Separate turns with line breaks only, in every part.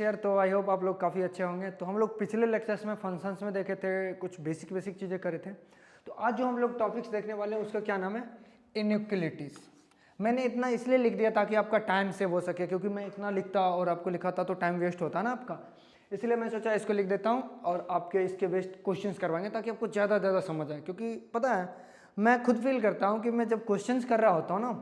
यार। तो I hope आप लोग काफ़ी अच्छे होंगे। तो हम लोग पिछले लेक्चर्स में फंक्शंस में देखे थे, कुछ बेसिक चीज़ें करे थे। तो आज जो हम लोग टॉपिक्स देखने वाले हैं उसका क्या नाम है, इनइक्वलिटीज़। मैंने इतना इसलिए लिख दिया ताकि आपका टाइम सेव हो सके, क्योंकि मैं इतना लिखता और आपको लिखाता तो टाइम वेस्ट होता ना आपका। इसलिए मैं सोचा इसको लिख देता हूँ और आपके इसके बेस्ड क्वेश्चंस करवाएंगे ताकि आपको ज़्यादा समझ आए। क्योंकि पता है मैं खुद फील करता हूँ कि मैं जब क्वेश्चंस कर रहा होता हूँ ना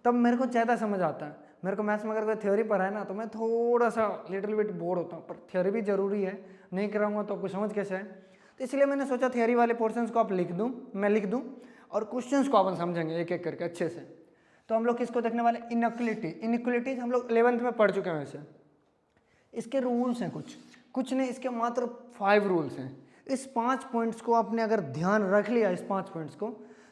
तब मेरे को ज़्यादा समझ आता है। मेरे को मैथ्स में अगर कोई थ्योरी पढ़ाए ना तो मैं थोड़ा सा लिटिल बिट बोर होता हूँ, पर थ्योरी भी ज़रूरी है, नहीं कराऊंगा तो आपको समझ कैसे है। तो इसलिए मैंने सोचा थ्योरी वाले पोर्शंस को आप लिख दूँ, मैं लिख दूँ और क्वेश्चंस को अपन समझेंगे एक एक करके अच्छे से। तो हम लोग किसको देखने वाले, इनइक्वलिटीज हम लोग 11th में पढ़ चुके हैं। वैसे इसके रूल्स हैं कुछ नहीं, इसके मात्र 5 रूल्स हैं। इस 5 पॉइंट्स को आपने अगर ध्यान रख लिया, इस 5 पॉइंट्स को,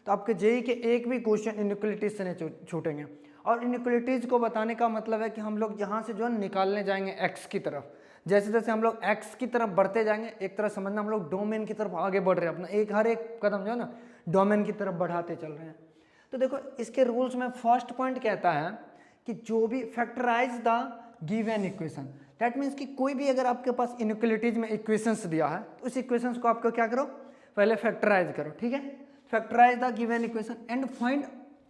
तो आपके जेईई के एक भी क्वेश्चन इनइक्वलिटीज से नहीं छूटेंगे। और इनइक्वलिटीज को बताने का मतलब है कि हम लोग यहाँ से जो है निकालने जाएंगे एक्स की तरफ। जैसे जैसे हम लोग एक्स की तरफ बढ़ते जाएंगे, एक तरह समझना हम लोग डोमेन की तरफ आगे बढ़ रहे हैं, अपना हर एक कदम जो है ना डोमेन की तरफ बढ़ाते चल रहे हैं। तो देखो इसके रूल्स में फर्स्ट पॉइंट कहता है कि जो भी factorise the given equation, that means कि कोई भी अगर आपके पास इनइक्वलिटीज में इक्वेशंस दिया है तो उस इक्वेशंस को आपको क्या करो, पहले फैक्टराइज करो। ठीक है, factorise the given equation and find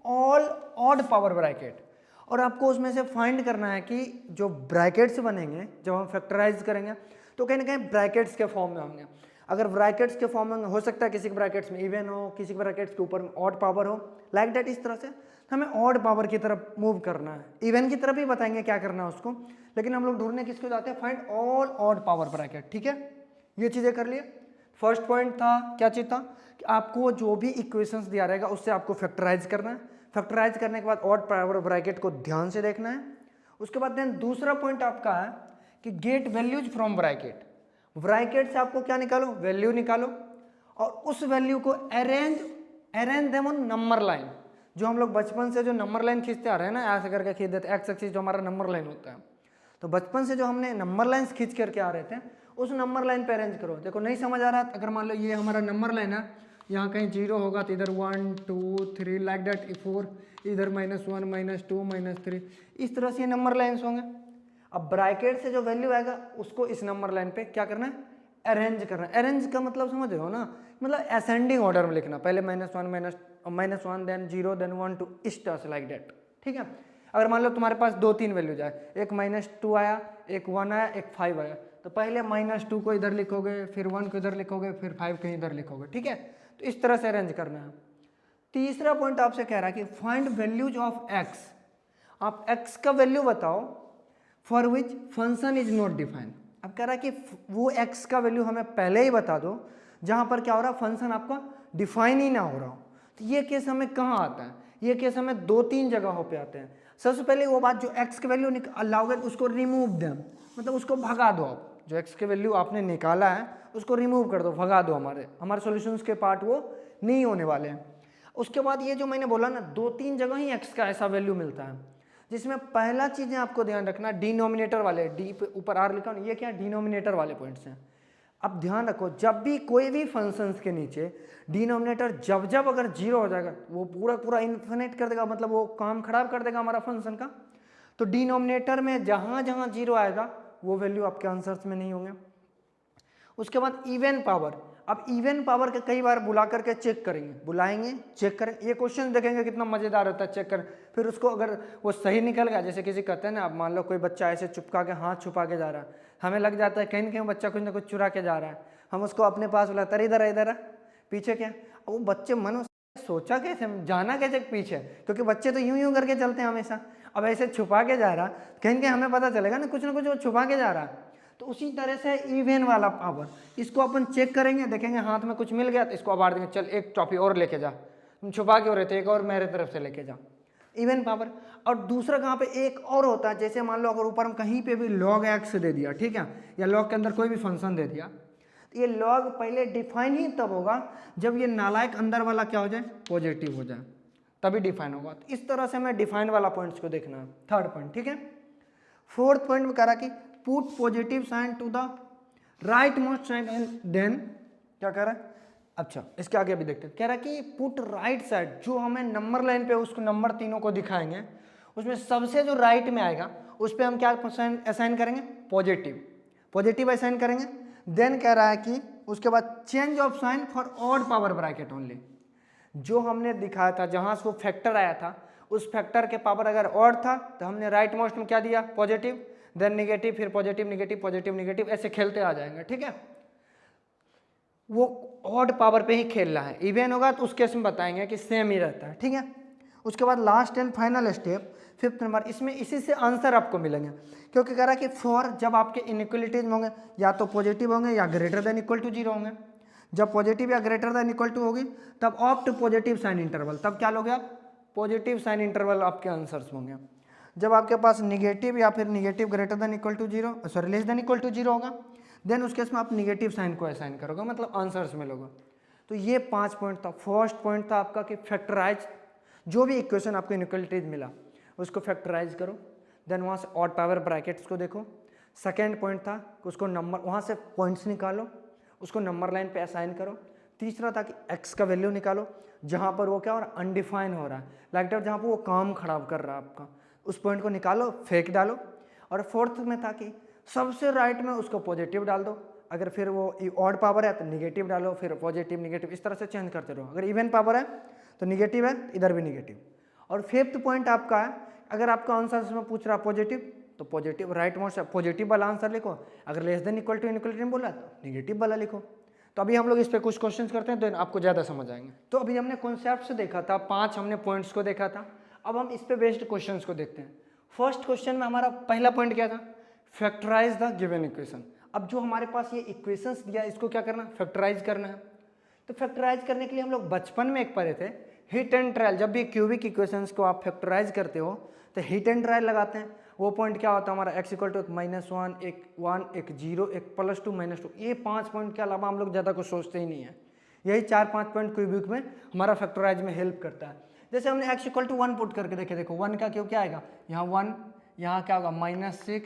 all odd power bracket. और आपको उसमें से फाइंड करना है कि जो ब्रैकेट्स बनेंगे जब हम फैक्टराइज करेंगे तो कहीं ना कहीं ब्रैकेट्स के फॉर्म में होंगे। अगर ब्रैकेट्स के फॉर्म में हो सकता है किसी के ब्रैकेट्स में इवन हो, किसी के ब्रैकेट्स के ऊपर में ऑड पावर हो, लाइक दैट। इस तरह से हमें ऑड पावर की तरफ मूव करना है। इवन की तरफ ही बताएंगे क्या करना है उसको, लेकिन हम लोग ढूंढने किसको जाते हैं, find all odd power bracket. ठीक है, ये चीज़ें कर लिए। फर्स्ट पॉइंट था, क्या चीज़ था कि आपको जो भी इक्वेशंस दिया रहेगा उससे आपको फैक्टराइज करना है। फैक्टराइज करने के बाद ऑड पावर ब्रैकेट को ध्यान से देखना है। उसके बाद देन दूसरा पॉइंट आपका है कि get values from bracket. Bracket से आपको क्या निकालो, वैल्यू निकालो और उस वैल्यू को arrange them on number line. जो हम लोग बचपन से जो नंबर लाइन खींचते आ रहे हैं ना, ऐसे करके खींच देते, एक्स एक्सिस जो हमारा नंबर लाइन होता है, तो बचपन से जो हमने नंबर लाइन्स खींच करके आ रहे थे उस नंबर लाइन पे अरेंज करो। देखो नहीं समझ आ रहा है, अगर मान लो ये हमारा नंबर लाइन है, यहाँ कहीं 0 होगा तो इधर 1 2 3 लाइक दैट 4, इधर -1 -2 -3, इस तरह से ये नंबर लाइन्स होंगे। अब ब्रैकेट से जो वैल्यू आएगा उसको इस नंबर लाइन पे क्या करना है, अरेंज करना है। अरेंज का मतलब समझ रहे हो ना, मतलब असेंडिंग ऑर्डर में लिखना, पहले -1 देन 0 देन 1 2, इस तरह से लाइक दैट। ठीक है, अगर मान लो तुम्हारे पास 2-3 वैल्यू जाए, एक -2 आया, एक 1 आया, एक 5 आया, तो पहले -2 को इधर लिखोगे, फिर 1 को इधर लिखोगे, फिर 5 को इधर लिखोगे। ठीक है, तो इस तरह से अरेंज करना है। तीसरा पॉइंट आपसे कह रहा है कि फाइंड वैल्यूज ऑफ एक्स। आप एक्स का वैल्यू बताओ for which function is not defined. अब कह रहा है कि वो एक्स का वैल्यू हमें पहले ही बता दो जहां पर क्या हो रहा है, फंक्शन आपका डिफाइन ही ना हो रहा हो। तो ये केस हमें कहाँ आता है, ये केस हमें 2-3 जगहों पे आते हैं। सबसे पहले वो बात, जो एक्स के वैल्यू लाओगे उसको रिमूव दें, मतलब उसको भगा दो। आप जो एक्स के वैल्यू आपने निकाला है उसको रिमूव कर दो, भगा दो। हमारे सॉल्यूशंस के पार्ट वो नहीं होने वाले हैं। उसके बाद ये जो मैंने बोला ना, 2-3 जगह ही एक्स का ऐसा वैल्यू मिलता है, जिसमें पहला चीज़ें आपको ध्यान रखना, डिनोमिनेटर वाले, डी पे ऊपर आर लिखा ना, ये क्या डिनोमिनेटर वाले पॉइंट्स हैं। अब ध्यान रखो, जब भी कोई भी फंक्शंस के नीचे डिनोमिनेटर जब अगर 0 हो जाएगा वो पूरा इन्फिनिट कर देगा, मतलब वो काम खराब कर देगा हमारा फंक्शन का। तो डिनोमिनेटर में जहाँ 0 आएगा वो वैल्यू आपके आंसर्स में नहीं होंगे। उसके बाद इवन पावर। अब इवन पावर के कई बार बुला करके चेक करेंगे, बुलाएंगे चेक करें, ये क्वेश्चन देखेंगे कितना मजेदार होता है, चेक करें। फिर उसको अगर वो सही निकल गया, जैसे किसी कहते हैं ना, अब मान लो कोई बच्चा ऐसे चुपका के हाथ छुपा के जा रहा है, हमें लग जाता है कहीं ना कहीं बच्चा कुछ ना कुछ चुरा के जा रहा है, हम उसको अपने पास बुलाते हैं, इधर पीछे क्या। अब वो बच्चे मन सोचा कैसे, जाना कैसे पीछे, क्योंकि बच्चे तो यूं करके चलते हैं हमेशा। अब ऐसे छुपा के जा रहा, कहीं कहीं हमें पता चलेगा ना कुछ वो छुपा के जा रहा है। तो उसी तरह से इवन वाला पावर, इसको अपन चेक करेंगे, देखेंगे हाथ में कुछ मिल गया तो इसको आवाज देंगे, चल एक टॉफी और लेके जा, तुम छुपा के हो रहे थे, एक और मेरे तरफ से लेके जा, इवन पावर। और दूसरा कहाँ पे एक और होता है, जैसे मान लो अगर ऊपर हम कहीं पे भी log x दे दिया, ठीक है, या log के अंदर कोई भी फंक्शन दे दिया, तो ये log पहले डिफाइन ही तब होगा जब ये नालायक अंदर वाला क्या हो जाए, पॉजिटिव हो जाए, तभी डिफाइन होगा। तो इस तरह से हमें डिफाइन वाला पॉइंट्स को देखना है, थर्ड पॉइंट। ठीक है, फोर्थ पॉइंट में कह रहा कि put positive sign to the right most side and then क्या कह रहा है, अच्छा इसके आगे अभी देखते हैं। कह रहा है कि पुट राइट साइड, जो हमें नंबर लाइन पे उसको नंबर तीनों को दिखाएंगे उसमें सबसे जो राइट में आएगा उस पर हम क्या असाइन करेंगे, पॉजिटिव, पॉजिटिव असाइन करेंगे। देन कह रहा है कि उसके बाद change of sine for odd power bracket only. जो हमने दिखाया था जहां से वो फैक्टर आया था उस फैक्टर के पावर अगर ऑड था तो हमने राइट मोस्ट में क्या दिया, पॉजिटिव, देन निगेटिव, फिर पॉजिटिव निगेटिव पॉजिटिव निगेटिव, ऐसे खेलते आ जाएंगे। ठीक है, वो ऑड पावर पे ही खेल रहा है। इवन होगा तो उस केस में बताएंगे कि सेम ही रहता है। ठीक है, उसके बाद last and final step 5th number, इसमें इसी से आंसर आपको मिलेंगे, क्योंकि कह रहा है कि फॉर जब आपके इनइक्वलिटीज होंगे या तो पॉजिटिव होंगे या ग्रेटर देन इक्वल टू 0 होंगे। जब पॉजिटिव या ग्रेटर देन इक्वल टू होगी तब ऑप्ट पॉजिटिव साइन इंटरवल, तब क्या लोगे आप, पॉजिटिव साइन इंटरवल आपके आंसर्स होंगे। जब आपके पास निगेटिव या फिर negative greater than equal to 0, sorry less than equal to 0 होगा, देन उस केस में आप निगेटिव साइन को असाइन करोगे, मतलब आंसर्स मिलोगे। तो ये 5 पॉइंट था। फर्स्ट पॉइंट था आपका कि फैक्टराइज, जो भी इक्वेशन आपको इनइक्वलिटीज मिला उसको फैक्टराइज करो, देन वहाँ से ऑड पावर ब्रैकेट्स को देखो। सेकेंड पॉइंट था कि उसको नंबर, वहाँ से पॉइंट्स निकालो, उसको नंबर लाइन पे असाइन करो। तीसरा था कि एक्स का वैल्यू निकालो जहाँ पर वो क्या हो रहा है, अनडिफाइन हो रहा है, लाइक दैट, जहाँ पर वो काम खराब कर रहा है आपका, उस पॉइंट को निकालो, फेंक डालो। और फोर्थ में था कि सबसे राइट में उसको पॉजिटिव डाल दो, अगर फिर वो ऑड पावर है तो निगेटिव डालो, फिर पॉजिटिव निगेटिव, इस तरह से चेंज करते रहो। अगर इवन पावर है तो निगेटिव है, इधर भी निगेटिव। और फिफ्थ पॉइंट आपका है, अगर आपका आंसर में पूछ रहा पॉजिटिव तो पॉजिटिव राइट मोस्ट पॉजिटिव वाला आंसर लिखो, अगर less than equal to inequality में बोला तो निगेटिव वाला लिखो। तो अभी हम लोग इस पे कुछ क्वेश्चंस करते हैं तो आपको ज़्यादा समझ आएंगे। तो अभी हमने कॉन्सेप्ट से देखा था, 5 हमने पॉइंट्स को देखा था, अब हम इस पे बेस्ड क्वेश्चंस को देखते हैं। फर्स्ट क्वेश्चन में हमारा पहला पॉइंट क्या था, फैक्टराइज द गिवन इक्वेशन। अब जो हमारे पास ये इक्वेशंस दिया इसको क्या करना, फैक्टराइज करना है। तो फैक्टराइज करने के लिए हम लोग बचपन में एक पढ़े थे, हिट एंड ट्रायल। जब भी क्यूबिक इक्वेशंस को आप फैक्टराइज करते हो तो हिट एंड ट्रायल लगाते हैं। वो पॉइंट क्या होता है हमारा, x इक्वल टू -1 एक 1 एक 0 एक +2 -2, ये 5 पॉइंट के अलावा हम लोग ज़्यादा कुछ सोचते ही नहीं है। यही 4-5 पॉइंट क्यूबिक में हमारा फैक्टराइज में हेल्प करता है। जैसे हमने x इक्वल टू 1 पुट करके देखे, देखो 1 का क्यों क्या आएगा, यहाँ 1, यहाँ क्या होगा -6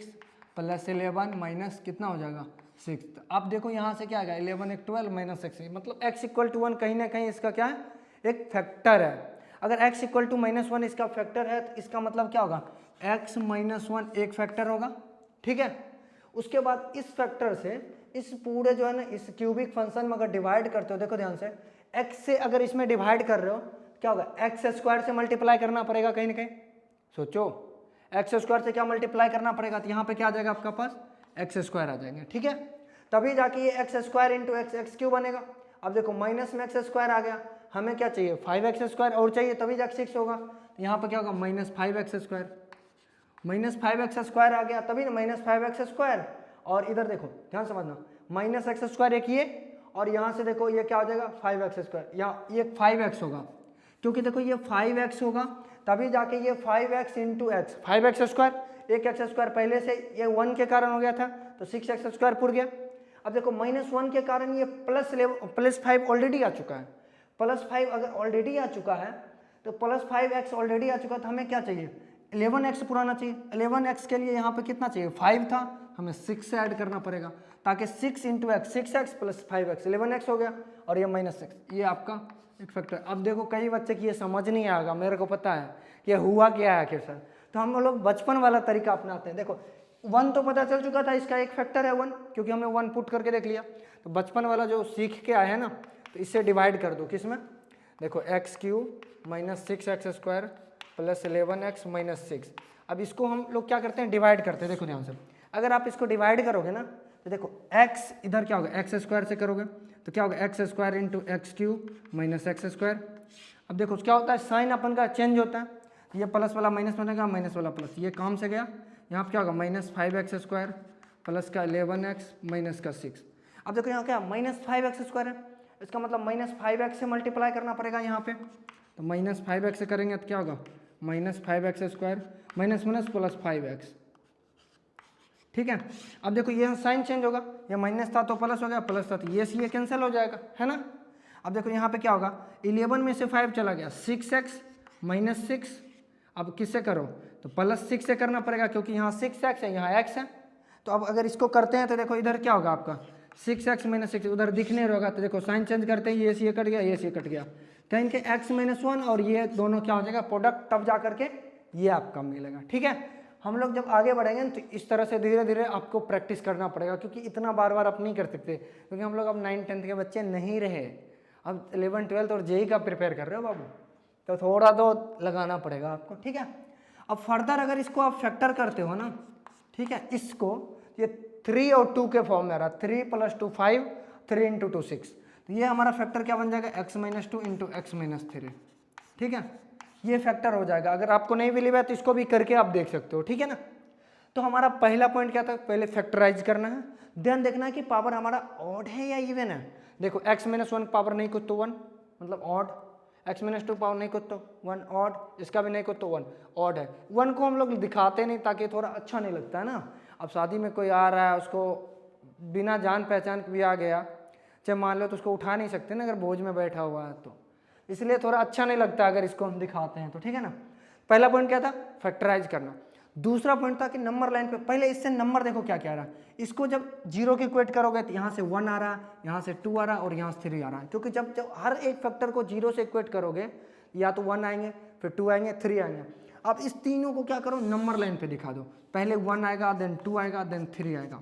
+ 11 माइनस कितना हो जाएगा 6। अब देखो यहाँ से क्या आएगा 11 एक 12 -6, मतलब x इक्वल टू 1 कहीं ना कहीं इसका क्या है, एक फैक्टर है। अगर x इक्वल टू -1 इसका फैक्टर है तो इसका मतलब क्या होगा, x -1 एक फैक्टर होगा। ठीक है, उसके बाद इस फैक्टर से इस पूरे जो है ना इस क्यूबिक फंक्शन में अगर डिवाइड करते हो, देखो ध्यान से, x से अगर इसमें डिवाइड कर रहे हो क्या होगा, x² से मल्टीप्लाई करना पड़ेगा कहीं ना कहीं। सोचो x² से क्या मल्टीप्लाई करना पड़ेगा, तो यहाँ पे क्या आ जाएगा आपका पास x² आ जाएंगे। ठीक है, तभी जाके ये x² × x³ बनेगा। अब देखो माइनस में x² आ गया, हमें क्या चाहिए 5x² और चाहिए, तभी जाके 6 होगा। तो यहाँ पर क्या होगा -5x², -5x² आ गया तभी ना -5x²। और इधर देखो ध्यान समझना, -x² एक ये, और यहाँ से देखो ये क्या हो जाएगा 5x², यहाँ ये 5x होगा, क्योंकि देखो ये 5x होगा तभी जाके ये 5x × x, 5x², एक x² पहले से ये 1 के कारण हो गया था तो 6x² पुर गया। अब देखो -1 के कारण ये +5 ऑलरेडी आ चुका है, +5 अगर ऑलरेडी आ चुका है तो +5x ऑलरेडी आ चुका है, तो हमें क्या चाहिए 11x पुराना चाहिए। 11x के लिए यहाँ पे कितना चाहिए 5 था, हमें 6 से ऐड करना पड़ेगा, ताकि 6 × x 6x + 5x 11x हो गया, और ये -6, ये आपका एक फैक्टर। अब देखो कई बच्चे की ये समझ नहीं आएगा, मेरे को पता है कि हुआ क्या है आखिर सर, तो हम लोग बचपन वाला तरीका अपनाते हैं। देखो 1 तो पता चल चुका था इसका एक फैक्टर है 1, क्योंकि हमने 1 पुट करके देख लिया। तो बचपन वाला जो सीख के आए हैं ना, तो इससे डिवाइड कर दो, किसमें, देखो x³ -6x² + 11x -6। अब इसको हम लोग क्या करते हैं, डिवाइड करते हैं। देखो ध्यान से, अगर आप इसको डिवाइड करोगे ना तो देखो x इधर क्या होगा x² से करोगे तो क्या होगा x² × x³ -x²। अब देखो क्या होता है, साइन अपन का चेंज होता है, ये प्लस वाला माइनस बनेगा, माइनस वाला प्लस, ये काम से गया। यहाँ पे क्या होगा -5x² प्लस का 11x का 6। अब देखो यहाँ क्या -5x² है, इसका मतलब -5x से मल्टीप्लाई करना पड़ेगा यहाँ पे, तो -5x से करेंगे तो क्या होगा -5x² माइनस प्लस 5x। ठीक है, अब देखो ये साइन चेंज होगा, ये माइनस था तो प्लस हो गया, प्लस था तो ये कैंसिल हो जाएगा, है ना। अब देखो यहाँ पे क्या होगा 11 में से 5 चला गया, 6x -6। अब किससे करो तो +6 से करना पड़ेगा, क्योंकि यहाँ 6x है यहाँ x है। तो अब अगर इसको करते हैं तो देखो इधर क्या होगा आपका 6x -6, उधर दिखने रहेगा, तो देखो साइन चेंज करते हैं, ये से ये कट गया, ये से ये कट गया, कहीं के x -1 और ये दोनों क्या हो जाएगा प्रोडक्ट, तब जा करके ये आपका मिलेगा। ठीक है, हम लोग जब आगे बढ़ेंगे तो इस तरह से धीरे धीरे आपको प्रैक्टिस करना पड़ेगा, क्योंकि इतना बार बार आप नहीं कर सकते, क्योंकि हम लोग अब 9th-10th के बच्चे नहीं रहे, अब 11th-12th और जेई का प्रिपेयर कर रहे हो बाबू, तो थोड़ा तो लगाना पड़ेगा आपको। ठीक है, अब फर्दर अगर इसको आप फैक्टर करते हो ना, ठीक है, इसको ये 3 और 2 के फॉर्म में आ रहा, 3 + 2 5, 3 × 2 6, तो ये हमारा फैक्टर क्या बन जाएगा, x - 2 × x - 3। ठीक है, ये फैक्टर हो जाएगा। अगर आपको नहीं बिलीव है तो इसको भी करके आप देख सकते हो। ठीक है ना, तो हमारा पहला पॉइंट क्या था, पहले फैक्टराइज करना है, देन देखना है कि पावर हमारा ऑड है या इवन है। देखो x - 1 पावर नहीं कुछ तो 1 मतलब ऑड, x - 2 पावर नहीं कुछ तो 1 ऑड, इसका भी नहीं कुछ तो 1 ऑड है। 1 को हम लोग दिखाते नहीं ताकि थोड़ा अच्छा नहीं लगता है ना। अब शादी में कोई आ रहा है, उसको बिना जान पहचान के भी आ गया, चाहे मान लो, तो उसको उठा नहीं सकते ना अगर भोज में बैठा हुआ है, तो इसलिए थोड़ा अच्छा नहीं लगता अगर इसको हम दिखाते हैं तो। ठीक है ना, पहला पॉइंट क्या था, फैक्टराइज करना। दूसरा पॉइंट था कि नंबर लाइन पे पहले इससे नंबर देखो क्या क्या आ रहा है, इसको जब 0 की इक्वेट करोगे तो यहाँ से 1 आ रहा है, यहाँ से 2 आ रहा है और यहाँ से 3 आ रहा है, क्योंकि जब जब हर एक फैक्टर को 0 से इक्वेट करोगे या तो 1 आएंगे, फिर 2 आएंगे, 3 आएंगे। अब इस तीनों को क्या करो, नंबर लाइन पे दिखा दो, पहले 1 आएगा, देन 2 आएगा, देन 3 आएगा।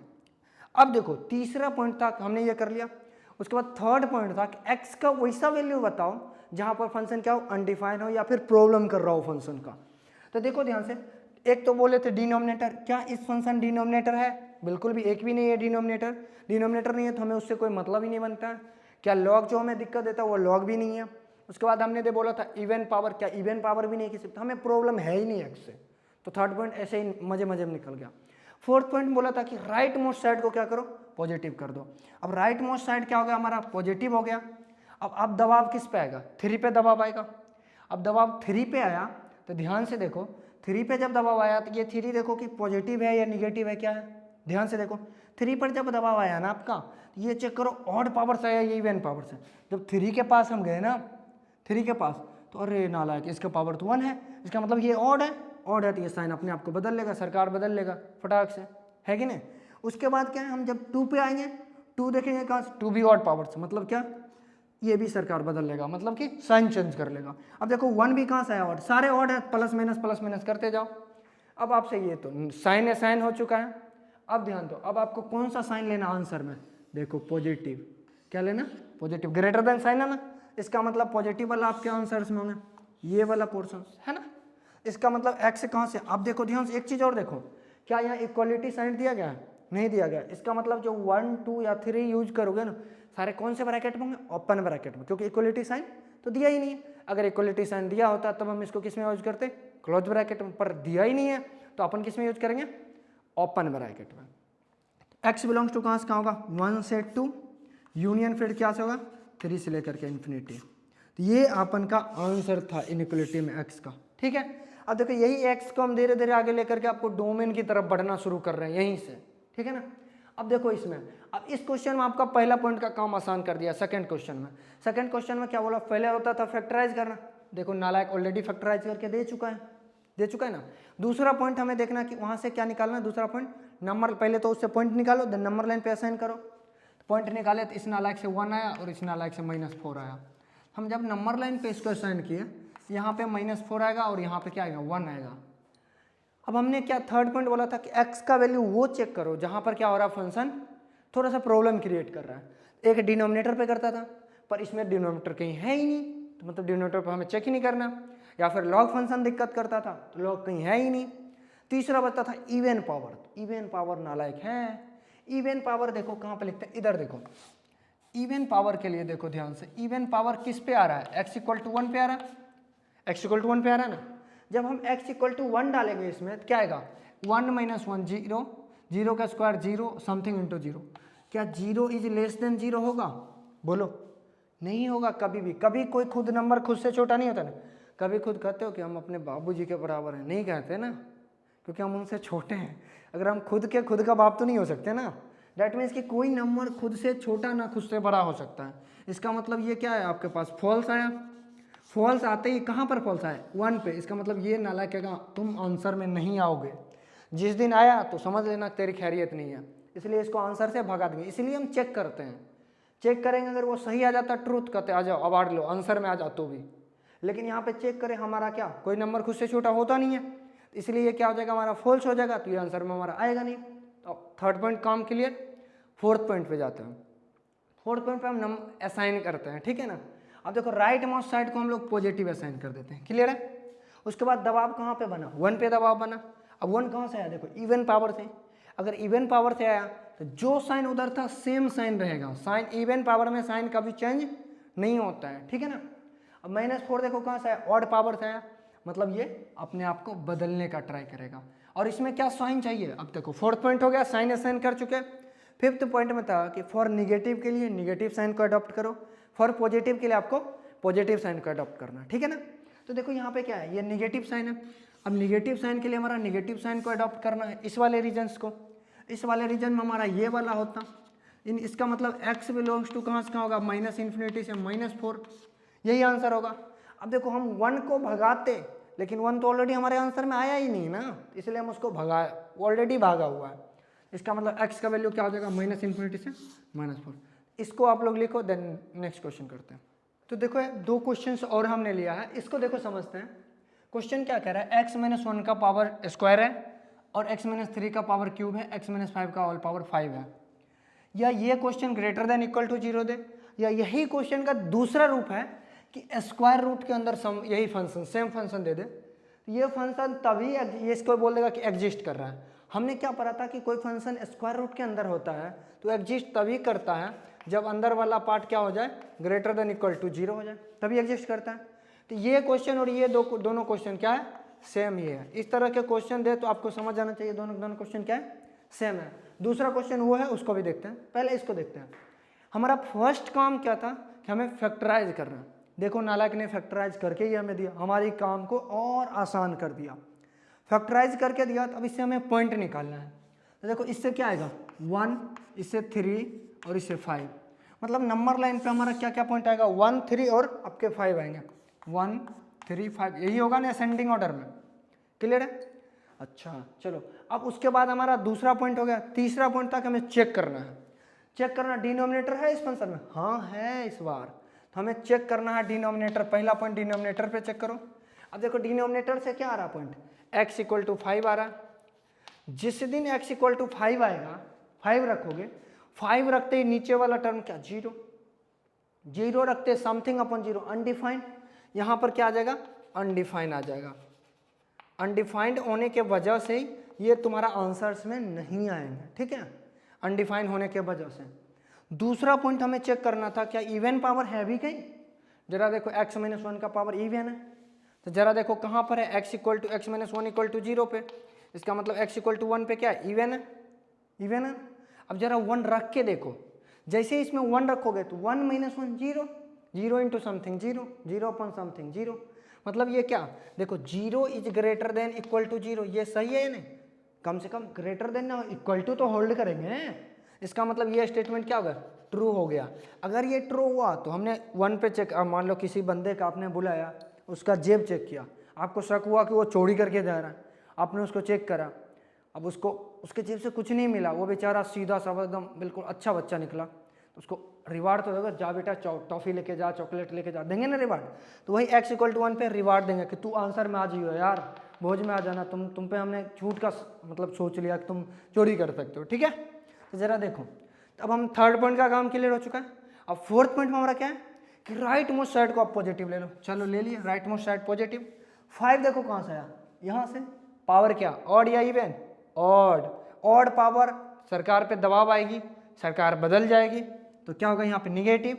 अब देखो तीसरा पॉइंट था हमने ये कर लिया, उसके बाद थर्ड पॉइंट था कि x का वैसा वैल्यू बताओ जहां पर फंक्शन क्या हो, अनडिफाइन हो या फिर प्रॉब्लम कर रहा हो फंक्शन का। तो देखो ध्यान से, एक तो बोले थे डिनोमिनेटर, क्या इस फंक्शन डिनोमिनेटर है, बिल्कुल भी एक भी नहीं है डिनोमिनेटर। डिनोमिनेटर नहीं है तो हमें उससे कोई मतलब ही नहीं बनता है। क्या लॉग जो हमें दिक्कत देता है वो लॉग भी नहीं है। उसके बाद हमने दे बोला था इवन पावर, क्या इवन पावर भी नहीं किसी, तो हमें प्रॉब्लम है ही नहीं एक्स से। तो थर्ड पॉइंट ऐसे ही मजे मजे में निकल गया। फोर्थ पॉइंट बोला था कि राइट मोस्ट साइड को क्या करो, पॉजिटिव कर दो। अब राइट मोस्ट साइड क्या हो गया हमारा, पॉजिटिव हो गया। अब दबाव किस पे आएगा, 3 पे दबाव आएगा। अब दबाव 3 पे आया तो ध्यान से देखो, 3 पे जब दबाव आया तो ये 3 देखो कि पॉजिटिव है या निगेटिव है, क्या है, ध्यान से देखो। 3 पर जब दबाव आया ना आपका, तो ये चेक करो ऑड पावर से आया या इवन पावर से। जब 3 के पास हम गए ना, 3 के पास, तो अरे नालायक, इसका पावर तो 1 है, इसका मतलब ये ऑड है। ऑड है तो ये साइन अपने आप को बदल लेगा, सरकार बदल लेगा फटाक से, है कि नहीं। उसके बाद क्या है, हम जब 2 पे आएंगे, 2 देखेंगे कहाँ से, 2 भी ऑड पावर से, मतलब क्या, ये भी सरकार बदल लेगा, मतलब कि साइन चेंज कर लेगा। अब देखो 1 भी कहाँ से आया, ऑड, सारे ऑड है, प्लस माइनस करते जाओ। अब आपसे ये तो साइन हो चुका है। अब ध्यान दो, अब आपको कौन सा साइन लेना आंसर में, देखो पॉजिटिव, क्या लेना, पॉजिटिव, ग्रेटर देन साइन है ना, इसका मतलब पॉजिटिव वाला आपके आंसर्स में होंगे, ये वाला पोर्शन है ना। इसका मतलब एक्स कहाँ से, अब देखो ध्यान से एक चीज और देखो, क्या यहाँ इक्वलिटी साइन दिया गया है, नहीं दिया गया। इसका मतलब जो 1, 2 या 3 यूज करोगे ना, सारे कौन से ब्रैकेट में होंगे, ओपन ब्रैकेट में, क्योंकि इक्वलिटी साइन तो दिया ही नहीं है। अगर इक्वलिटी साइन दिया होता तब हम इसको किस में यूज करते, क्लोज ब्रैकेट में, पर दिया ही नहीं है तो अपन किस में यूज करेंगे, ओपन ब्रैकेट में। एक्स बिलोंग्स टू कहाँ से कहाँ होगा, 1 से 2 यूनियन फिर क्या से होगा, 3 से लेकर के इन्फिनिटी। तो ये अपन का आंसर था इनइक्वलिटी में एक्स का। ठीक है, अब देखो यही एक्स को हम धीरे धीरे आगे लेकर के आपको डोमेन की तरफ बढ़ना शुरू कर रहे हैं यहीं से। ठीक है ना, अब देखो इसमें, अब इस क्वेश्चन में आपका पहला पॉइंट का काम आसान कर दिया। सेकंड क्वेश्चन में क्या बोला, पहले होता था फैक्टराइज करना, देखो नालायक ऑलरेडी फैक्टराइज करके दे चुका है ना। दूसरा पॉइंट हमें देखना कि वहां से क्या निकालना है, दूसरा पॉइंट नंबर, पहले तो उससे पॉइंट निकालो, देन नंबर लाइन पे असाइन करो। पॉइंट निकाले तो इस नालायक से 1 आया और इस नालायक से -4 आया। हम जब नंबर लाइन पे इसको असाइन किए, यहाँ पे -4 आएगा और यहाँ पे क्या आएगा, 1 आएगा। अब हमने क्या थर्ड पॉइंट बोला था कि x का वैल्यू वो चेक करो जहाँ पर क्या हो रहा है, फंक्शन थोड़ा सा प्रॉब्लम क्रिएट कर रहा है। एक डिनोमिनेटर पे करता था, पर इसमें डिनोमिनेटर कहीं है ही नहीं, तो मतलब डिनोमिनेटर पर हमें चेक ही नहीं करना। या फिर लॉग फंक्शन दिक्कत करता था, तो लॉग कहीं है ही नहीं। तीसरा बता था इवन पावर, इवन पावर नालायक है। इवन पावर देखो कहाँ पे लिखते हैं, इधर देखो, इवन पावर के लिए देखो ध्यान से, इवन पावर किस पे आ रहा है, x = 1 पे आ रहा है, x = 1 पे आ रहा है ना। जब हम x = 1 डालेंगे इसमें तो क्या आएगा, 1 - 1 0, 0 का स्क्वायर 0 समथिंग इंटू 0। क्या 0 इज लेस देन 0 होगा, बोलो, नहीं होगा कभी भी। कभी कोई खुद नंबर खुद से छोटा नहीं होता ना, कभी खुद कहते हो कि हम अपने बाबूजी के बराबर हैं, नहीं कहते ना, क्योंकि हम उनसे छोटे हैं। अगर हम खुद का बाप तो नहीं हो सकते ना। डैट मीन्स कि कोई नंबर खुद से छोटा ना खुद से बड़ा हो सकता है। इसका मतलब ये क्या है, आपके पास फॉल्स आया, फॉल्स आते ही कहाँ पर फॉल्स आया, 1 पे। इसका मतलब ये नालायक कहेगा तुम आंसर में नहीं आओगे। जिस दिन आया तो समझ लेना तेरी खैरियत नहीं है, इसलिए इसको आंसर से भगा देंगे। इसलिए हम चेक करते हैं, चेक करेंगे, अगर वो सही आ जाता ट्रूथ कहते आ जाओ अवार्ड लो, आंसर में आ जाओ तो भी। लेकिन यहाँ पे चेक करें हमारा क्या, कोई नंबर खुद से छोटा होता नहीं है, तो इसलिए ये क्या हो जाएगा, हमारा फॉल्स हो जाएगा, तो ये आंसर में हमारा आएगा नहीं। तो थर्ड पॉइंट काम क्लियर। फोर्थ पॉइंट पे जाते हैं। फोर्थ पॉइंट पे हम नंबर असाइन करते हैं, ठीक है ना। अब देखो राइट मोस्ट साइड को हम लोग पॉजिटिव असाइन कर देते हैं, क्लियर है। उसके बाद दबाव कहाँ पे बना, 1 पे दबाव बना। अब 1 कहाँ से आया, देखो इवन पावर से। अगर इवन पावर से आया तो जो साइन उधर था सेम साइन रहेगा। साइन इवन पावर में साइन कभी चेंज नहीं होता है, ठीक है ना। अब -4 देखो कहाँ से आया, ऑड पावर से आया, मतलब ये अपने आप को बदलने का ट्राई करेगा। और इसमें क्या साइन चाहिए, अब देखो फोर्थ पॉइंट हो गया, साइन असाइन कर चुके। फिफ्थ पॉइंट में था कि फॉर निगेटिव के लिए निगेटिव साइन को अडॉप्ट करो, फॉर पॉजिटिव के लिए आपको पॉजिटिव साइन को अडॉप्ट करना, ठीक है ना। तो देखो यहाँ पे क्या है, ये निगेटिव साइन है। अब निगेटिव साइन के लिए हमारा निगेटिव साइन को अडॉप्ट करना है इस वाले रीजन्स को। इस वाले रीजन में हमारा ये वाला होता, इसका मतलब x बिलोंग्स टू कहाँ से कहाँ होगा, -∞ से -4, यही आंसर होगा। अब देखो हम 1 को भगाते, लेकिन 1 तो ऑलरेडी हमारे आंसर में आया ही नहीं ना, इसलिए हम उसको भगाए, ऑलरेडी भागा हुआ है। इसका मतलब x का वैल्यू क्या हो जाएगा, -∞ से -4। इसको आप लोग लिखो, देन नेक्स्ट क्वेश्चन करते हैं। तो देखो 2 क्वेश्चन और हमने लिया है, इसको देखो समझते हैं। क्वेश्चन क्या कह रहा है, x-1 का पावर स्क्वायर है और x-3 का पावर क्यूब है, x-5 का ऑल पावर 5 है। या ये question greater than equal to 0 दे, या यही क्वेश्चन का दूसरा रूप है कि स्क्वायर रूट के अंदर सम यही फंक्शन सेम फंक्शन दे दे। ये फंक्शन तभी ये इसको बोल देगा कि एग्जिस्ट कर रहा है। हमने क्या पढ़ा था कि कोई फंक्शन स्क्वायर रूट के अंदर होता है तो एग्जिस्ट तभी करता है जब अंदर वाला पार्ट क्या हो जाए, ग्रेटर देन इक्वल टू 0 हो जाए, तभी एग्जिस्ट करता है। तो ये क्वेश्चन और ये दोनों क्वेश्चन क्या है, सेम ही है। इस तरह के क्वेश्चन दे तो आपको समझ आना चाहिए दोनों क्वेश्चन क्या है, सेम है। दूसरा क्वेश्चन वो है, उसको भी देखते हैं, पहले इसको देखते हैं। हमारा फर्स्ट काम क्या था कि हमें फैक्टराइज करना। देखो नालायक ने फैक्टराइज करके ही हमें दिया, हमारी काम को और आसान कर दिया। फैक्टराइज करके दिया तो अब इससे हमें पॉइंट निकालना है। तो देखो इससे क्या आएगा, 1, इससे 3 और इससे 5, मतलब नंबर लाइन पे हमारा क्या क्या पॉइंट आएगा, 1, 3 और आपके 5 आएंगे। 1, 3, 5 यही होगा ना असेंडिंग ऑर्डर में, क्लियर है। अच्छा चलो, अब उसके बाद हमारा दूसरा पॉइंट हो गया। तीसरा पॉइंट था कि हमें चेक करना है। चेक करना, डिनोमिनेटर है इस फंक्शन में, हाँ है इस बार, तो हमें चेक करना है डिनोमिनेटर। पहला पॉइंट डिनोमिनेटर पे चेक करो। अब देखो डिनोमिनेटर से क्या आ रहा पॉइंट, x = 5 आ रहा। जिस दिन x = 5 आएगा, 5 रखोगे, 5 रखते ही नीचे वाला टर्म क्या, 0, 0 रखते समथिंग अपॉन 0, अनडिफाइंड। यहाँ पर क्या आ जाएगा, अनडिफाइंड आ जाएगा। अनडिफाइंड होने के वजह से ये तुम्हारा आंसर्स में नहीं आएंगे, ठीक है, अनडिफाइंड होने के वजह से। दूसरा पॉइंट हमें चेक करना था, क्या इवन पावर है भी कहीं। जरा देखो x-1 का पावर इवन है, तो जरा देखो कहाँ पर है, x = x-1 = 0 पे, इसका मतलब x = 1 पे क्या है, इवन है, इवन है। अब जरा 1 रख के देखो, जैसे ही इसमें 1 रखोगे तो 1 - 1 0, 0 इंटू समथिंग 0, 0 अपॉन समथिंग 0, मतलब ये क्या, देखो 0 is greater than equal to 0, ये सही है नहीं, कम से कम ग्रेटर देन ना इक्वल टू तो होल्ड करेंगे। इसका मतलब ये स्टेटमेंट क्या होगा, ट्रू हो गया। अगर ये ट्रू हुआ तो हमने 1 पे चेक, मान लो किसी बंदे का आपने बुलाया, उसका जेब चेक किया, आपको शक हुआ कि वो चोरी करके जा रहा है, आपने उसको चेक करा, अब उसको उसके जेब से कुछ नहीं मिला, वो बेचारा सीधा सा एकदम बिल्कुल अच्छा बच्चा निकला, तो उसको रिवार्ड तो देगा, जा बेटा टॉफ़ी लेके जा, चॉकलेट लेके जा, देंगे ना रिवार्ड। तो वही x = 1 पे रिवार्ड देंगे कि तू आंसर में आ जाइयो यार, भोज में आ जाना, तुम पे हमने झूठ का मतलब सोच लिया कि तुम चोरी कर सकते हो, ठीक है। तो ज़रा देखो, तो अब हम थर्ड पॉइंट का काम क्लियर हो चुका है। अब फोर्थ पॉइंट में हमारा क्या है कि राइट मोस्ट साइड को आप पॉजिटिव ले लो। चलो ले लिए, राइट मोस्ट साइड पॉजिटिव। 5 देखो कहाँ से आया, यहाँ से। पावर क्या, ऑड या इवन, ऑड। ऑड पावर, सरकार पे दबाव आएगी, सरकार बदल जाएगी, तो क्या होगा यहाँ पे निगेटिव।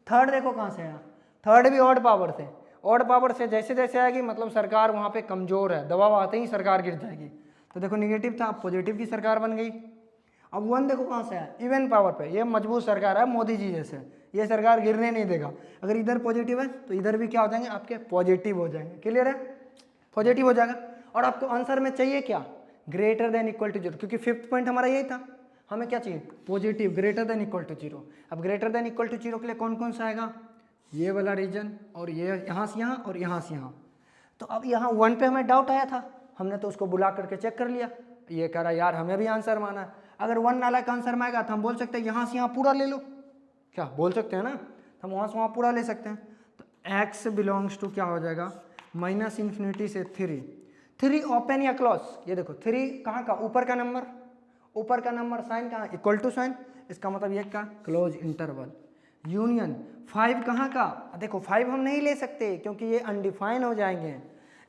थर्ड देखो कहाँ से आया, थर्ड भी ऑड पावर से। ऑड पावर से जैसे जैसे आएगी मतलब सरकार वहाँ पे कमजोर है, दबाव आते ही सरकार गिर जाएगी, तो देखो निगेटिव था, पॉजिटिव की सरकार बन गई। अब 1 देखो कहाँ से आया, इवन पावर पे, ये मजबूत सरकार है मोदी जी जैसे, ये सरकार गिरने नहीं देगा। अगर इधर पॉजिटिव है तो इधर भी क्या हो जाएंगे आपके, पॉजिटिव हो जाएंगे, क्लियर है, पॉजिटिव हो जाएगा। और आपको आंसर में चाहिए क्या, ग्रेटर देन इक्वल टू 0, क्योंकि फिफ्थ पॉइंट हमारा यही था, हमें क्या चाहिए, positive, greater than equal to 0। अब ग्रेटर देन इक्वल टू 0 के लिए कौन कौन सा आएगा, ये वाला रीजन, और ये यहाँ से यहाँ और यहाँ से यहाँ। तो अब यहाँ 1 पे हमें डाउट आया था, हमने तो उसको बुला करके चेक कर लिया, ये कह रहा यार हमें भी आंसर माना है। अगर 1 नालायक आंसर में आएगा तो हम बोल सकते हैं यहाँ से यहाँ पूरा ले लो, क्या बोल सकते हैं ना, हम वहाँ से वहाँ पूरा ले सकते हैं। तो x बिलोंग्स टू क्या हो जाएगा, माइनस इन्फिनिटी से 3 ओपन या क्लोज, ये देखो 3 कहाँ का, ऊपर का नंबर, ऊपर का नंबर साइन कहाँ, इक्वल टू साइन, इसका मतलब ये का क्लोज इंटरवल। यूनियन 5 कहाँ का, देखो 5 हम नहीं ले सकते क्योंकि ये अनडिफाइन हो जाएंगे,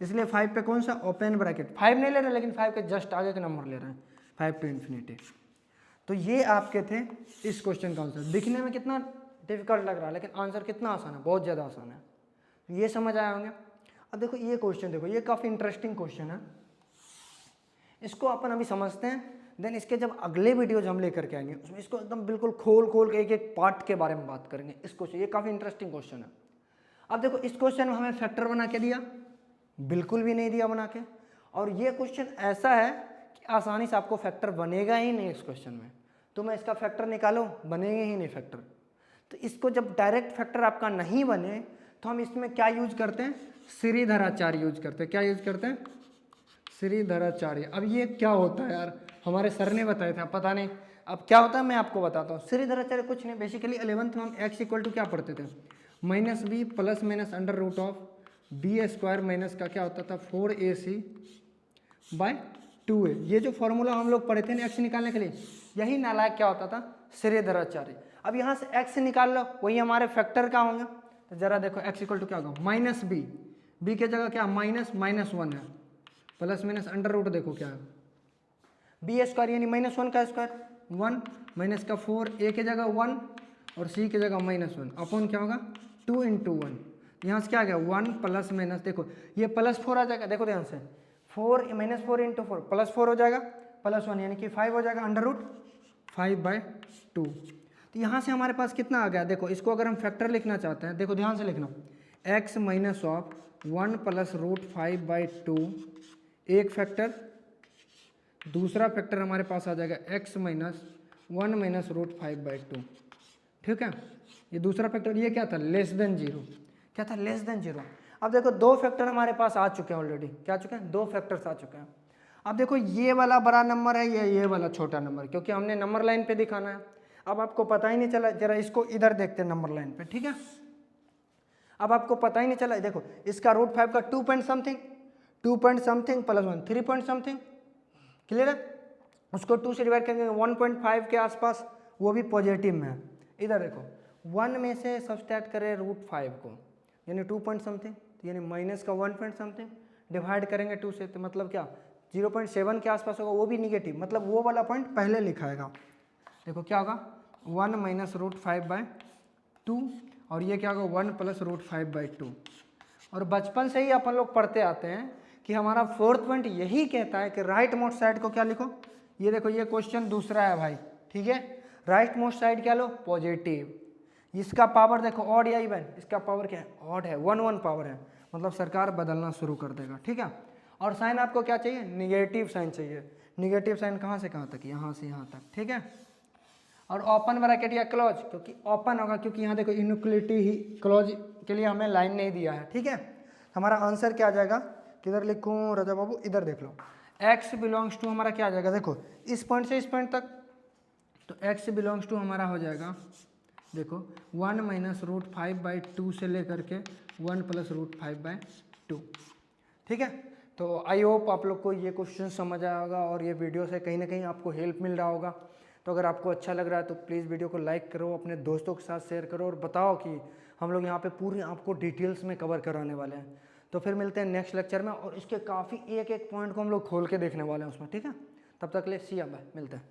इसलिए 5 पे कौन सा, ओपन ब्रैकेट, 5 नहीं ले रहे लेकिन 5 के जस्ट आगे का नंबर ले रहे हैं, 5 टू इन्फिनिटी। तो ये आपके थे इस क्वेश्चन का आंसर। दिखने में कितना डिफिकल्ट लग रहा है लेकिन आंसर कितना आसान है, बहुत ज़्यादा आसान है। ये समझ आए होंगे। अब देखो ये क्वेश्चन, देखो ये काफ़ी इंटरेस्टिंग क्वेश्चन है, इसको अपन अभी समझते हैं, देन इसके जब अगले वीडियोज हम लेकर के आएंगे उसमें इसको एकदम बिल्कुल खोल के एक एक पार्ट के बारे में बात करेंगे। इस क्वेश्चन, ये काफ़ी इंटरेस्टिंग क्वेश्चन है। अब देखो इस क्वेश्चन में हमें फैक्टर बना के दिया, बिल्कुल भी नहीं दिया बना के, और ये क्वेश्चन ऐसा है कि आसानी से आपको फैक्टर बनेगा ही नहीं इस क्वेश्चन में, तो मैं इसका फैक्टर निकालो, बनेंगे ही नहीं फैक्टर। तो इसको जब डायरेक्ट फैक्टर आपका नहीं बने तो हम इसमें क्या यूज करते हैं, श्रीधराचार्य यूज करते हैं। क्या यूज करते हैं, श्रीधराचार्य। अब ये क्या होता है यार, हमारे सर ने बताया था, पता नहीं अब क्या होता है, मैं आपको बताता हूँ। श्रीधराचार्य कुछ नहीं, बेसिकली 11th में हम x इक्वल टू क्या पढ़ते थे, minus B plus minus under root of B square minus का क्या होता था 4ac बाय 2a। ये जो फॉर्मूला हम लोग पढ़े थे ना x निकालने के लिए, यही नालायक क्या होता था, श्रीधराचार्य। अब यहाँ से x निकाल लो, वही हमारे फैक्टर का होंगे। तो जरा देखो x इक्वल टू क्या होगा, माइनस बी के जगह क्या -1 है, प्लस माइनस अंडर रूट देखो क्या है, बी स्क्वायर यानी -1 का स्क्वायर 1 माइनस का 4, a के जगह 1 और c के जगह -1 अपॉन क्या होगा 2 × 1। यहाँ से क्या आ गया 1 प्लस माइनस, देखो ये +4 आ जाएगा, देखो ध्यान से 4 - 4 × 4 +4 हो जाएगा, +1 यानी कि 5 हो जाएगा, अंडर रूट 5/2। तो यहाँ से हमारे पास कितना आ गया, देखो इसको अगर हम फैक्टर लिखना चाहते हैं, देखो ध्यान से लिखना, x माइनस ऑफ 1 + √5/2 एक फैक्टर, दूसरा फैक्टर हमारे पास आ जाएगा x माइनस 1 - √5/2। ठीक है, ये दूसरा फैक्टर, ये क्या था, लेस देन 0, क्या था, लेस देन 0। अब देखो दो फैक्टर हमारे पास आ चुके हैं ऑलरेडी, क्या आ चुके हैं, दो फैक्टर्स आ चुके हैं। अब देखो ये वाला बड़ा नंबर है या ये वाला छोटा नंबर, क्योंकि हमने नंबर लाइन पे दिखाना है। अब आपको पता ही नहीं चला, जरा इसको इधर देखते हैं नंबर लाइन पे, ठीक है। अब आपको पता ही नहीं चला, देखो इसका √5 का 2 point something plus 1 3 point something, clear है। उसको 2 से डिवाइड करेंगे 1.5 के आसपास, वो भी पॉजिटिव में है। इधर देखो 1 में से सब्सट्रैक्ट करें √5 को, यानी 2 पॉइंट समथिंग, यानी माइनस का 1 पॉइंट समथिंग, डिवाइड करेंगे 2 से, तो मतलब क्या 0.7 के आसपास होगा, वो भी निगेटिव, मतलब वो वाला पॉइंट पहले लिखाएगा। देखो क्या होगा 1 - √5/2 और ये क्या होगा 1 + √5/2। और बचपन से ही अपन लोग पढ़ते आते हैं कि हमारा 4th पॉइंट यही कहता है कि राइट मोस्ट साइड को क्या लिखो, ये देखो ये क्वेश्चन दूसरा है भाई, ठीक है। राइट मोस्ट साइड क्या लो, पॉजिटिव। इसका पावर देखो ऑड या इवन, इसका पावर क्या है, ऑड है, 1 पावर है, मतलब सरकार बदलना शुरू कर देगा, ठीक है। और साइन आपको क्या चाहिए, निगेटिव साइन चाहिए। निगेटिव साइन कहाँ से कहाँ तक, यहाँ से यहाँ तक, ठीक है। और ओपन ब्रैकेट या क्लोज, क्योंकि ओपन होगा, क्योंकि यहाँ देखो इनइक्वलिटी ही, क्लोज के लिए हमें लाइन नहीं दिया है, ठीक है। हमारा आंसर क्या आ जाएगा, किधर लिखूँ राजा बाबू, इधर देख लो, x बिलोंग्स टू हमारा क्या आ जाएगा, देखो इस पॉइंट से इस पॉइंट तक, तो x बिलोंग्स टू हमारा हो जाएगा, देखो 1 - √5/2 से लेकर के 1 + √5/2, ठीक है। तो आई होप आप लोग को ये क्वेश्चन समझ आया होगा और ये वीडियो से कहीं ना कहीं आपको हेल्प मिल रहा होगा। तो अगर आपको अच्छा लग रहा है तो प्लीज़ वीडियो को लाइक करो, अपने दोस्तों के साथ शेयर करो और बताओ कि हम लोग यहाँ पे पूरी आपको डिटेल्स में कवर कराने वाले हैं। तो फिर मिलते हैं नेक्स्ट लेक्चर में और इसके काफ़ी एक एक पॉइंट को हम लोग खोल के देखने वाले हैं उसमें, ठीक है। तब तक ले सी या बाय, मिलते हैं।